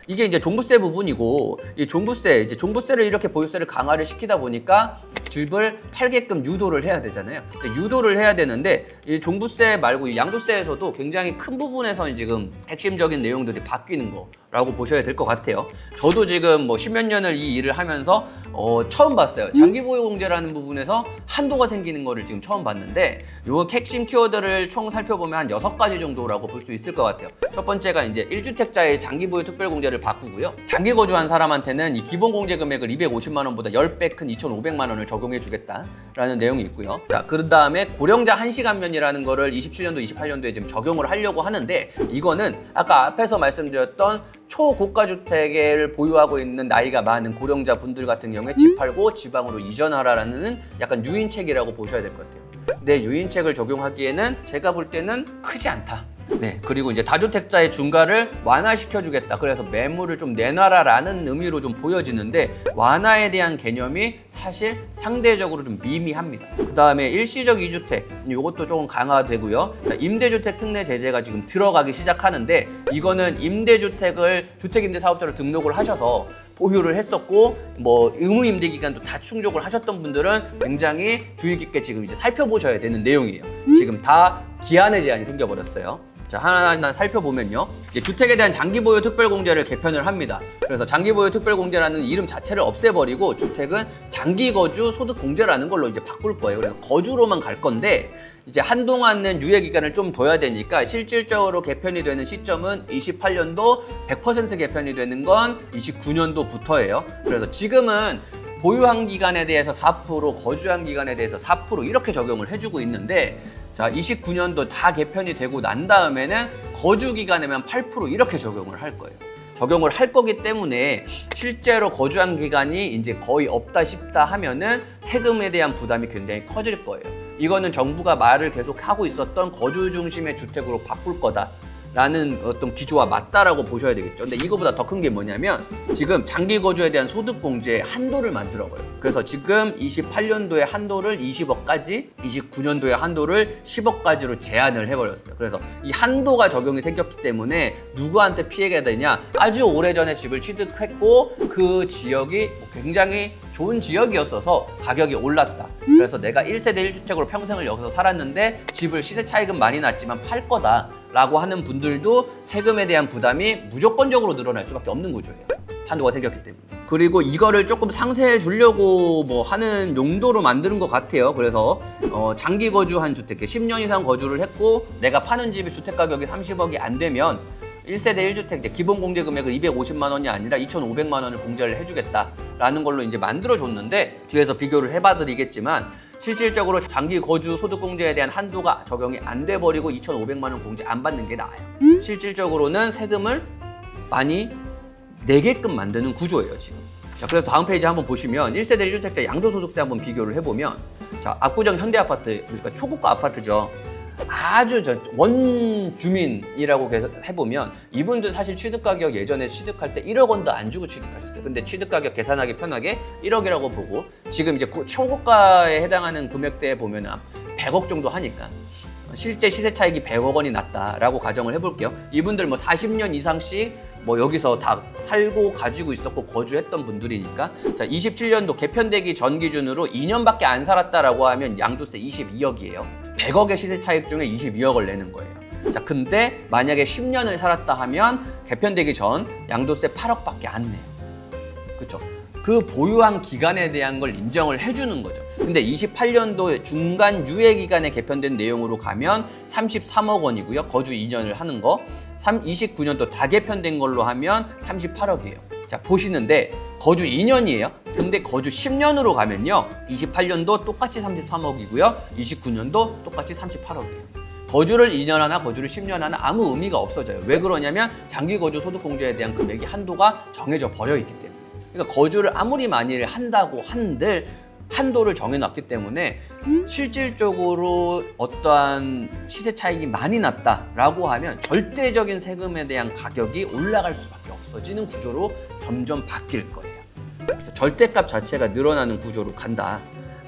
이게 이제 종부세 부분이고, 이 종부세를 이렇게 보유세를 강화를 시키다 보니까 집을 팔게끔 유도를 해야 되잖아요. 유도를 해야 되는데 이 종부세 말고 이 양도세에서도 굉장히 큰 부분에서 지금 핵심적인 내용들이 바뀌는 거라고 보셔야 될 것 같아요. 저도 지금 뭐 십몇 년을 이 일을 하면서 처음 봤어요. 장기보유공제라는 부분에서 한도가 생기는 거를 지금 처음 봤는데, 요 핵심 키워드를 총 살펴보면 한 6가지 정도라고 볼 수 있을 것 같아요. 첫 번째가 이제 1주택자의 장기보유 특별공제를 바꾸고요. 장기 거주한 사람한테는 이 기본공제 금액을 250만 원보다 10배 큰 2,500만 원을 적용해 주겠다라는 내용이 있고요. 자, 그 다음에 고령자 한시간면이라는 거를 27년도, 28년도에 지금 적용을 하려고 하는데, 이거는 아까 앞에서 말씀드렸던 초고가 주택을 보유하고 있는 나이가 많은 고령자 분들 같은 경우에 집 팔고 지방으로 이전하라라는 약간 유인책이라고 보셔야 될 것 같아요. 근데 유인책을 적용하기에는 제가 볼 때는 크지 않다. 네, 그리고 이제 다주택자의 중과를 완화시켜주겠다. 그래서 매물을 좀 내놔라라는 의미로 좀 보여지는데, 완화에 대한 개념이 사실 상대적으로 좀 미미합니다. 그 다음에 일시적 2주택, 이것도 조금 강화되고요. 임대주택 특례 제재가 지금 들어가기 시작하는데, 이거는 임대주택을 주택임대사업자로 등록을 하셔서 보유를 했었고 뭐 의무임대 기간도 다 충족을 하셨던 분들은 굉장히 주의 깊게 지금 이제 살펴보셔야 되는 내용이에요. 지금 다 기한의 제한이 생겨버렸어요. 자, 하나하나 살펴보면요. 이제 주택에 대한 장기보유 특별공제를 개편을 합니다. 그래서 장기보유 특별공제라는 이름 자체를 없애버리고 주택은 장기거주 소득공제라는 걸로 이제 바꿀 거예요. 그래서 거주로만 갈 건데, 이제 한동안은 유예기간을 좀 둬야 되니까 실질적으로 개편이 되는 시점은 28년도, 100% 개편이 되는 건 29년도부터예요. 그래서 지금은 보유한 기간에 대해서 4%, 거주한 기간에 대해서 4% 이렇게 적용을 해주고 있는데, 자, 29년도 다 개편이 되고 난 다음에는 거주 기간에만 8% 이렇게 적용을 할 거예요. 적용을 할 거기 때문에 실제로 거주한 기간이 이제 거의 없다 싶다 하면은 세금에 대한 부담이 굉장히 커질 거예요. 이거는 정부가 말을 계속 하고 있었던 거주 중심의 주택으로 바꿀 거다 라는 어떤 기조와 맞다라고 보셔야 되겠죠. 근데 이거보다 더 큰 게 뭐냐면, 지금 장기 거주에 대한 소득 공제의 한도를 만들어 버렸어요. 그래서 지금 28년도에 한도를 20억까지, 29년도에 한도를 10억까지로 제한을 해버렸어요. 그래서 이 한도가 적용이 생겼기 때문에 누구한테 피해가 되냐? 아주 오래전에 집을 취득했고 그 지역이 굉장히 좋은 지역이었어서 가격이 올랐다. 그래서 내가 1세대 1주택으로 평생을 여기서 살았는데 집을 시세 차익은 많이 났지만 팔 거다 라고 하는 분들도 세금에 대한 부담이 무조건적으로 늘어날 수밖에 없는 구조예요. 한도가 생겼기 때문에. 그리고 이거를 조금 상세해 주려고 뭐 하는 용도로 만드는 것 같아요. 그래서 장기 거주한 주택, 10년 이상 거주를 했고 내가 파는 집이 주택 가격이 30억이 안 되면 1세대 1주택 기본 공제 금액을 250만 원이 아니라 2,500만 원을 공제를 해주겠다라는 걸로 이제 만들어줬는데, 뒤에서 비교를 해봐드리겠지만 실질적으로 장기 거주 소득 공제에 대한 한도가 적용이 안 돼버리고 2,500만 원 공제 안 받는 게 나아요. 실질적으로는 세금을 많이 내게끔 만드는 구조예요, 지금. 자, 그래서 다음 페이지 한번 보시면 1세대 1주택자 양도소득세 한번 비교를 해보면, 자, 압구정 현대아파트, 그러니까 초고가 아파트죠. 아주 원주민이라고 해보면 이분들 사실 취득가격 예전에 취득할 때 1억 원도 안 주고 취득하셨어요. 근데 취득가격 계산하기 편하게 1억이라고 보고, 지금 이제 초고가에 해당하는 금액대에 보면 100억 정도 하니까 실제 시세 차익이 100억 원이 났다라고 가정을 해볼게요. 이분들 뭐 40년 이상씩 뭐 여기서 다 살고 가지고 있었고 거주했던 분들이니까, 자, 27년도 개편되기 전 기준으로 2년밖에 안 살았다라고 하면 양도세 22억이에요. 100억의 시세 차익 중에 22억을 내는 거예요. 자, 근데 만약에 10년을 살았다 하면 개편되기 전 양도세 8억밖에 안 내요. 그렇죠? 그 보유한 기간에 대한 걸 인정을 해주는 거죠. 근데 28년도 중간 유예 기간에 개편된 내용으로 가면 33억 원이고요. 거주 2년을 하는 거. 29년도 다 개편된 걸로 하면 38억이에요. 자, 보시는데 거주 2년이에요. 근데 거주 10년으로 가면요. 28년도 똑같이 33억이고요. 29년도 똑같이 38억이에요. 거주를 2년 하나 거주를 10년 하나 아무 의미가 없어져요. 왜 그러냐면 장기 거주 소득 공제에 대한 금액이 한도가 정해져 버려 있기 때문에. 그러니까 거주를 아무리 많이 한다고 한들 한도를 정해놨기 때문에 실질적으로 어떠한 시세 차익이 많이 났다라고 하면 절대적인 세금에 대한 가격이 올라갈 수밖에 없어지는 구조로 점점 바뀔 거예요. 그래서 절대값 자체가 늘어나는 구조로 간다.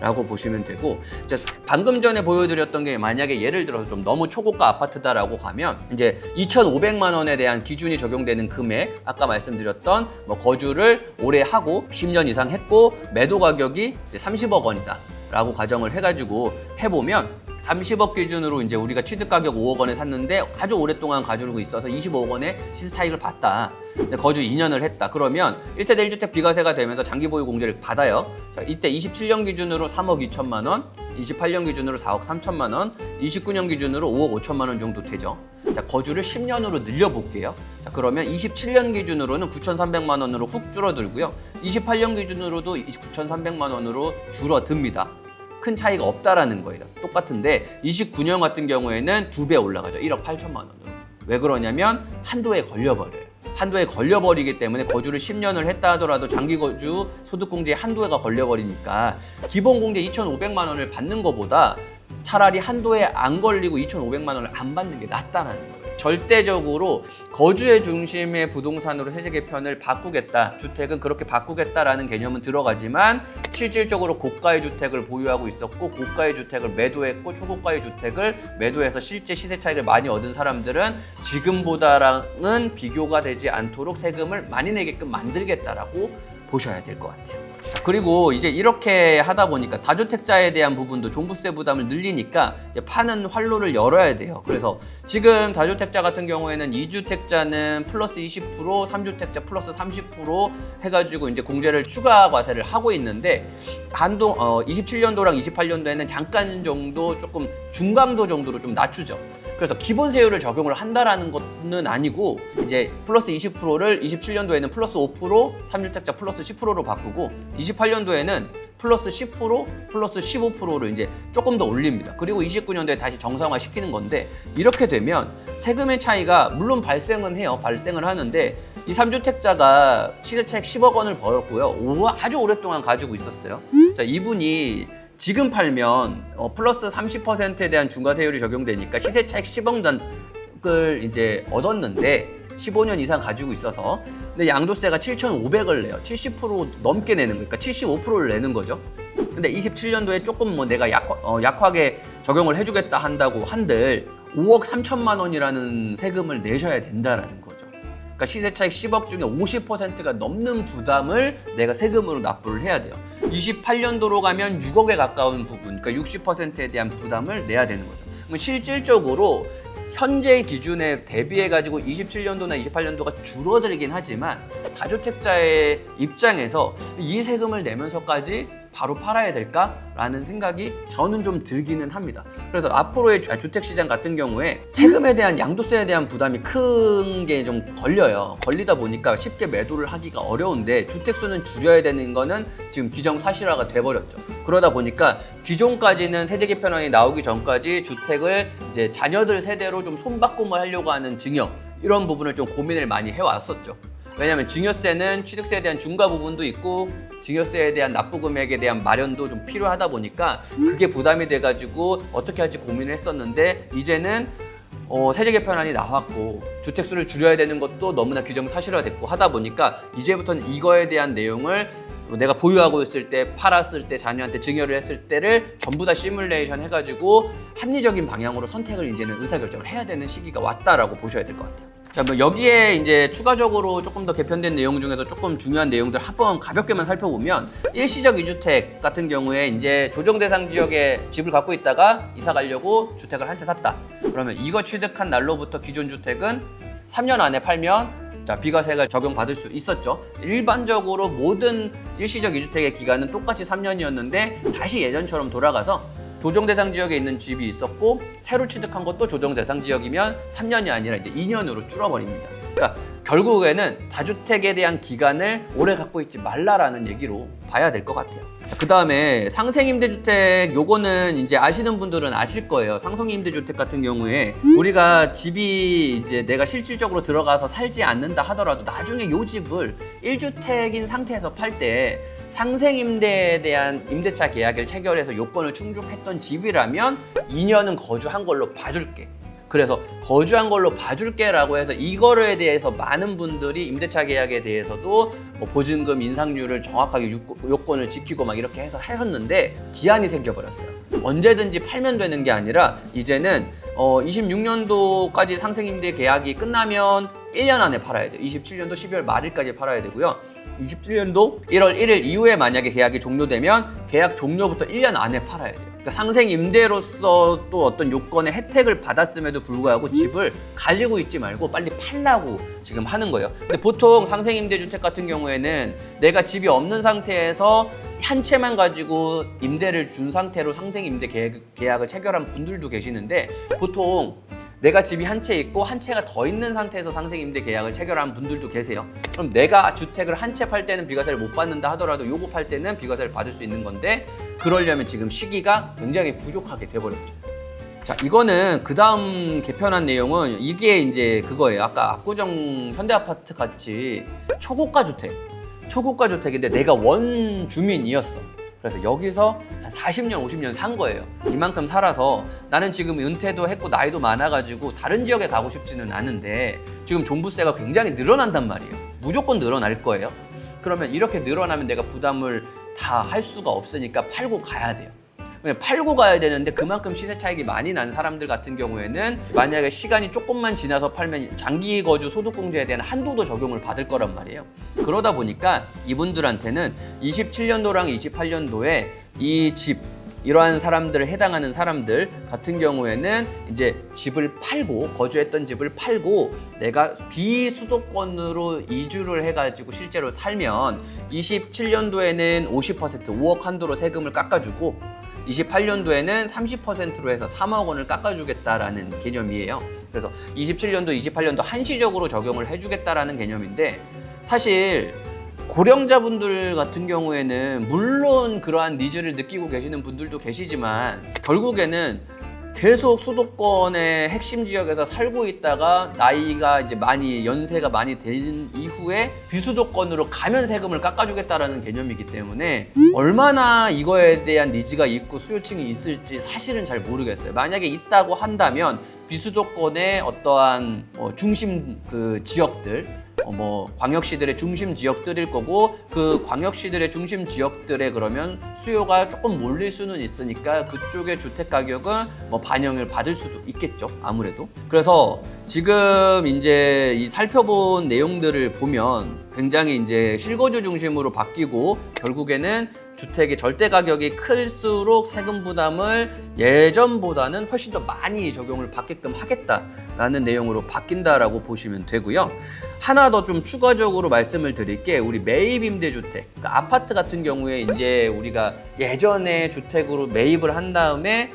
라고 보시면 되고, 이제 방금 전에 보여드렸던 게 만약에 예를 들어서 좀 너무 초고가 아파트다라고 가면 이제 2,500만 원에 대한 기준이 적용되는 금액, 아까 말씀드렸던 뭐 거주를 오래 하고 10년 이상 했고 매도 가격이 이제 30억 원이다 라고 가정을 해가지고 해보면 30억 기준으로 이제 우리가 취득 가격 5억 원에 샀는데 아주 오랫동안 가지고 있어서 25억 원의 시세 차익을 봤다. 근데 거주 2년을 했다. 그러면 1세대 1주택 비과세가 되면서 장기 보유 공제를 받아요. 자, 이때 27년 기준으로 3억 2천만 원, 28년 기준으로 4억 3천만 원, 29년 기준으로 5억 5천만 원 정도 되죠. 자, 거주를 10년으로 늘려볼게요. 자, 그러면 27년 기준으로는 9,300만 원으로 훅 줄어들고요. 28년 기준으로도 9,300만 원으로 줄어듭니다. 큰 차이가 없다라는 거예요. 똑같은데 29년 같은 경우에는 2배 올라가죠. 1억 8천만 원으로. 왜 그러냐면 한도에 걸려버려요. 한도에 걸려버리기 때문에 거주를 10년을 했다 하더라도 장기거주 소득공제에 한도가 걸려버리니까 기본공제 2,500만 원을 받는 것보다 차라리 한도에 안 걸리고 2,500만 원을 안 받는 게 낫다는 거예요. 절대적으로 거주의 중심의 부동산으로 세제 개편을 바꾸겠다, 주택은 그렇게 바꾸겠다라는 개념은 들어가지만 실질적으로 고가의 주택을 보유하고 있었고 고가의 주택을 매도했고 초고가의 주택을 매도해서 실제 시세 차익을 많이 얻은 사람들은 지금보다랑은 비교가 되지 않도록 세금을 많이 내게끔 만들겠다라고 보셔야 될 것 같아요. 자, 그리고 이제 이렇게 하다 보니까 다주택자에 대한 부분도 종부세 부담을 늘리니까 이제 파는 활로를 열어야 돼요. 그래서 지금 다주택자 같은 경우에는 2주택자는 플러스 20%, 3주택자 플러스 30% 해가지고 이제 공제를 추가 과세를 하고 있는데 한동 27년도랑 28년도에는 잠깐 정도 조금 중강도 정도로 좀 낮추죠. 그래서 기본세율을 적용을 한다라는 것은 아니고 이제 플러스 20%를 27년도에는 플러스 5%, 3주택자 플러스 10%로 바꾸고 28년도에는 플러스 10%, 플러스 15%를 이제 조금 더 올립니다. 그리고 29년도에 다시 정상화 시키는 건데 이렇게 되면 세금의 차이가 물론 발생은 해요. 발생을 하는데 이 3주택자가 시세차익 10억 원을 벌었고요. 아주 오랫동안 가지고 있었어요. 자, 이분이 지금 팔면 플러스 30%에 대한 중과세율이 적용되니까 시세 차익 10억 단을 이제 얻었는데 15년 이상 가지고 있어서 근데 양도세가 7,500을 내요. 70% 넘게 내는 거니까 75%를 내는 거죠. 근데 27년도에 조금 뭐 내가 약하게 적용을 해주겠다 한다고 한들 5억 3천만 원이라는 세금을 내셔야 된다라는 거죠. 그러니까 시세 차익 10억 중에 50%가 넘는 부담을 내가 세금으로 납부를 해야 돼요. 28년도로 가면 6억에 가까운 부분, 그러니까 60%에 대한 부담을 내야 되는 거죠. 그럼 실질적으로 현재 기준에 대비해가지고 27년도나 28년도가 줄어들긴 하지만 다주택자의 입장에서 이 세금을 내면서까지 바로 팔아야 될까라는 생각이 저는 좀 들기는 합니다. 그래서 앞으로의 주택시장 같은 경우에 세금에 대한 양도세에 대한 부담이 큰 게 좀 걸려요. 걸리다 보니까 쉽게 매도를 하기가 어려운데 주택수는 줄여야 되는 거는 지금 기정사실화가 돼버렸죠. 그러다 보니까 기존까지는 세제 개편안이 나오기 전까지 주택을 이제 자녀들 세대로 좀 손바꿈을 하려고 하는 증여 이런 부분을 좀 고민을 많이 해왔었죠. 왜냐하면 증여세는 취득세에 대한 중과 부분도 있고 증여세에 대한 납부 금액에 대한 마련도 좀 필요하다 보니까 그게 부담이 돼가지고 어떻게 할지 고민을 했었는데 이제는 세제 개편안이 나왔고 주택수를 줄여야 되는 것도 너무나 규정사실화됐고 하다 보니까 이제부터는 이거에 대한 내용을 내가 보유하고 있을 때 팔았을 때 자녀한테 증여를 했을 때를 전부 다 시뮬레이션 해가지고 합리적인 방향으로 선택을 이제는 의사결정을 해야 되는 시기가 왔다라고 보셔야 될 것 같아요. 자, 뭐 여기에 이제 추가적으로 조금 더 개편된 내용 중에서 조금 중요한 내용들 한번 가볍게만 살펴보면 일시적 2주택 같은 경우에 이제 조정 대상 지역에 집을 갖고 있다가 이사 가려고 주택을 한 채 샀다. 그러면 이거 취득한 날로부터 기존 주택은 3년 안에 팔면 자, 비과세가 적용받을 수 있었죠. 일반적으로 모든 일시적 2주택의 기간은 똑같이 3년이었는데 다시 예전처럼 돌아가서 조정 대상 지역에 있는 집이 있었고 새로 취득한 것도 조정 대상 지역이면 3년이 아니라 이제 2년으로 줄어버립니다. 그러니까 결국에는 다주택에 대한 기간을 오래 갖고 있지 말라라는 얘기로 봐야 될 것 같아요. 그 다음에 상생임대주택 요거는 이제 아시는 분들은 아실 거예요. 상생임대주택 같은 경우에 우리가 집이 이제 내가 실질적으로 들어가서 살지 않는다 하더라도 나중에 요 집을 1주택인 상태에서 팔 때 상생임대에 대한 임대차 계약을 체결해서 요건을 충족했던 집이라면 2년은 거주한 걸로 봐줄게 그래서 거주한 걸로 봐줄게라고 해서 이거에 대해서 많은 분들이 임대차 계약에 대해서도 뭐 보증금 인상률을 정확하게 요건을 지키고 막 이렇게 해서 하셨는데 기한이 생겨버렸어요. 언제든지 팔면 되는 게 아니라 이제는 26년도까지 상생임대 계약이 끝나면 1년 안에 팔아야 돼요. 27년도 12월 말일까지 팔아야 되고요. 27년도 1월 1일 이후에 만약에 계약이 종료되면 계약 종료부터 1년 안에 팔아야 돼요. 그러니까 상생임대로서 또 어떤 요건의 혜택을 받았음에도 불구하고 집을 가지고 있지 말고 빨리 팔라고 지금 하는 거예요. 근데 보통 상생임대주택 같은 경우에는 내가 집이 없는 상태에서 한 채만 가지고 임대를 준 상태로 상생임대 계약을 체결한 분들도 계시는데 보통 내가 집이 한 채 있고 한 채가 더 있는 상태에서 상생임대 계약을 체결한 분들도 계세요. 그럼 내가 주택을 한 채 팔 때는 비과세를 못 받는다 하더라도 요거 팔 때는 비과세를 받을 수 있는 건데 그러려면 지금 시기가 굉장히 부족하게 돼버렸죠. 자, 이거는 그 다음 개편한 내용은 이게 이제 그거예요. 아까 압구정 현대아파트 같이 초고가 주택인데 내가 원주민이었어. 그래서 여기서 한 40년, 50년 산 거예요. 이만큼 살아서 나는 지금 은퇴도 했고 나이도 많아가지고 다른 지역에 가고 싶지는 않은데 지금 종부세가 굉장히 늘어난단 말이에요. 무조건 늘어날 거예요. 그러면 이렇게 늘어나면 내가 부담을 다 할 수가 없으니까 팔고 가야 돼요. 팔고 가야 되는데 그만큼 시세 차익이 많이 난 사람들 같은 경우에는 만약에 시간이 조금만 지나서 팔면 장기 거주 소득공제에 대한 한도도 적용을 받을 거란 말이에요. 그러다 보니까 이분들한테는 27년도랑 28년도에 이 집 이러한 사람들을 해당하는 사람들 같은 경우에는 이제 집을 팔고 거주했던 집을 팔고 내가 비수도권으로 이주를 해가지고 실제로 살면 27년도에는 50% 5억 한도로 세금을 깎아주고 28년도에는 30%로 해서 3억 원을 깎아주겠다라는 개념이에요. 그래서 27년도, 28년도 한시적으로 적용을 해주겠다라는 개념인데 사실 고령자분들 같은 경우에는 물론 그러한 니즈를 느끼고 계시는 분들도 계시지만 결국에는 계속 수도권의 핵심 지역에서 살고 있다가 나이가 이제 연세가 많이 된 이후에 비수도권으로 가면 세금을 깎아주겠다라는 개념이기 때문에 얼마나 이거에 대한 니즈가 있고 수요층이 있을지 사실은 잘 모르겠어요. 만약에 있다고 한다면 비수도권의 어떠한 중심 그 지역들 광역시들의 중심 지역들일 거고 그 광역시들의 중심 지역들에 그러면 수요가 조금 몰릴 수는 있으니까 그쪽의 주택 가격은 반영을 받을 수도 있겠죠. 아무래도. 그래서 지금 이제 이 살펴본 내용들을 보면 굉장히 이제 실거주 중심으로 바뀌고 결국에는 주택의 절대 가격이 클수록 세금 부담을 예전보다는 훨씬 더 많이 적용을 받게끔 하겠다라는 내용으로 바뀐다라고 보시면 되고요. 하나 더 좀 추가적으로 말씀을 드릴 게 우리 매입 임대주택, 그러니까 아파트 같은 경우에 이제 우리가 예전에 주택으로 매입을 한 다음에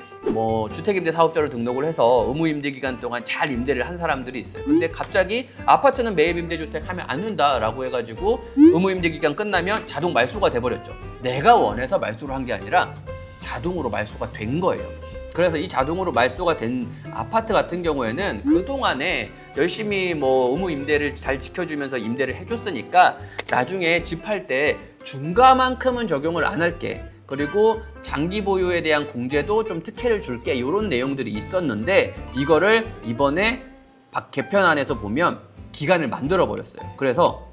주택임대 사업자로 등록을 해서 의무 임대 기간 동안 잘 임대를 한 사람들이 있어요. 근데 갑자기 아파트는 매입 임대주택 하면 안 된다라고 해가지고 의무 임대 기간 끝나면 자동 말소가 돼버렸죠. 내가 원해서 말소를 한 게 아니라 자동으로 말소가 된 거예요. 그래서 이 자동으로 말소가 된 아파트 같은 경우에는 그동안에 열심히 의무 임대를 잘 지켜주면서 임대를 해줬으니까 나중에 집 할 때 중과만큼은 적용을 안 할게. 그리고 장기 보유에 대한 공제도 좀 특혜를 줄게. 이런 내용들이 있었는데 이거를 이번에 개편안에서 보면 기간을 만들어 버렸어요. 그래서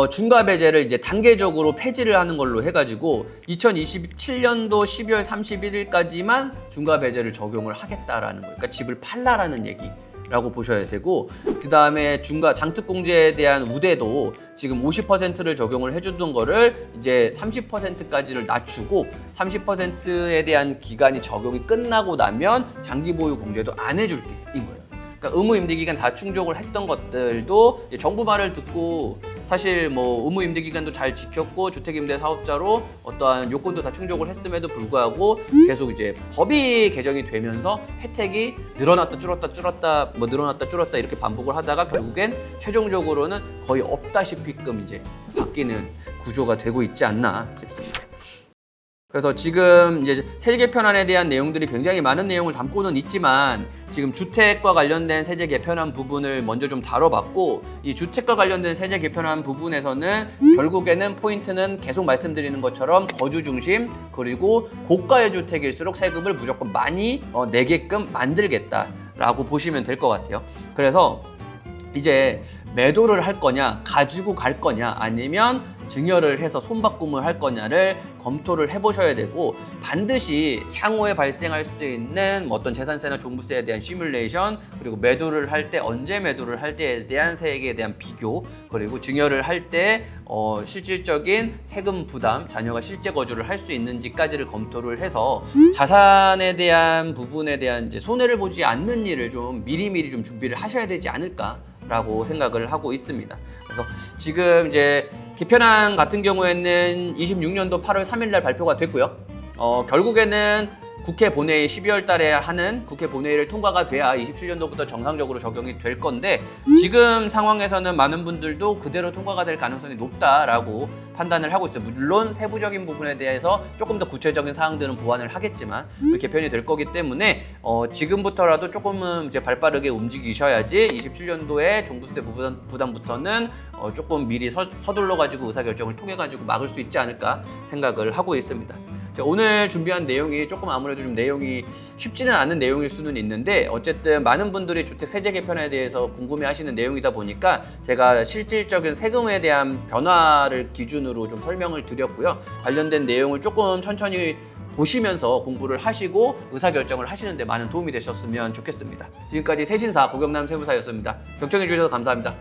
중과 배제를 이제 단계적으로 폐지를 하는 걸로 해가지고 2027년도 12월 31일까지만 중과 배제를 적용을 하겠다라는 거예요. 그러니까 집을 팔라라는 얘기라고 보셔야 되고, 그 다음에 중과 장특공제에 대한 우대도 지금 50%를 적용을 해주던 거를 이제 30%까지를 낮추고 30%에 대한 기간이 적용이 끝나고 나면 장기 보유 공제도 안 해줄게인 거예요. 그러니까 의무 임대 기간 다 충족을 했던 것들도 정부 말을 듣고 사실 의무 임대 기간도 잘 지켰고 주택 임대 사업자로 어떠한 요건도 다 충족을 했음에도 불구하고 계속 이제 법이 개정이 되면서 혜택이 늘어났다 줄었다 늘어났다 줄었다 이렇게 반복을 하다가 결국엔 최종적으로는 거의 없다시피끔 이제 바뀌는 구조가 되고 있지 않나 싶습니다. 그래서 지금 이제 세제 개편안에 대한 내용들이 굉장히 많은 내용을 담고는 있지만 지금 주택과 관련된 세제 개편안 부분을 먼저 좀 다뤄봤고, 이 주택과 관련된 세제 개편안 부분에서는 결국에는 포인트는 계속 말씀드리는 것처럼 거주 중심 그리고 고가의 주택일수록 세금을 무조건 많이 내게끔 만들겠다 라고 보시면 될 것 같아요. 그래서 이제 매도를 할 거냐, 가지고 갈 거냐, 아니면 증여를 해서 손바꿈을 할 거냐를 검토를 해보셔야 되고, 반드시 향후에 발생할 수 있는 어떤 재산세나 종부세에 대한 시뮬레이션, 그리고 매도를 할 때 언제 매도를 할 때에 대한 세액에 대한 비교, 그리고 증여를 할 때 실질적인 세금 부담, 자녀가 실제 거주를 할 수 있는지까지를 검토를 해서 자산에 대한 부분에 대한 이제 손해를 보지 않는 일을 좀 미리미리 좀 준비를 하셔야 되지 않을까라고 생각을 하고 있습니다. 그래서 지금 이제 개편안 같은 경우에는 26년도 8월 3일 날 발표가 됐고요. 결국에는 국회 본회의 12월 달에 하는 국회 본회의를 통과가 돼야 27년도부터 정상적으로 적용이 될 건데, 지금 상황에서는 많은 분들도 그대로 통과가 될 가능성이 높다라고 판단을 하고 있어요. 물론 세부적인 부분에 대해서 조금 더 구체적인 사항들은 보완을 하겠지만 개편이 될 거기 때문에 지금부터라도 조금은 이제 발빠르게 움직이셔야지 27년도에 종부세 부담부터는 조금 미리 서둘러 가지고 의사결정을 통해 가지고 막을 수 있지 않을까 생각을 하고 있습니다. 오늘 준비한 내용이 조금 아무래도 좀 내용이 쉽지는 않은 내용일 수는 있는데, 어쨌든 많은 분들이 주택 세제 개편에 대해서 궁금해하시는 내용이다 보니까 제가 실질적인 세금에 대한 변화를 기준으로 좀 설명을 드렸고요. 관련된 내용을 조금 천천히 보시면서 공부를 하시고 의사결정을 하시는 데 많은 도움이 되셨으면 좋겠습니다. 지금까지 세신사 고경남 세무사였습니다. 경청해 주셔서 감사합니다.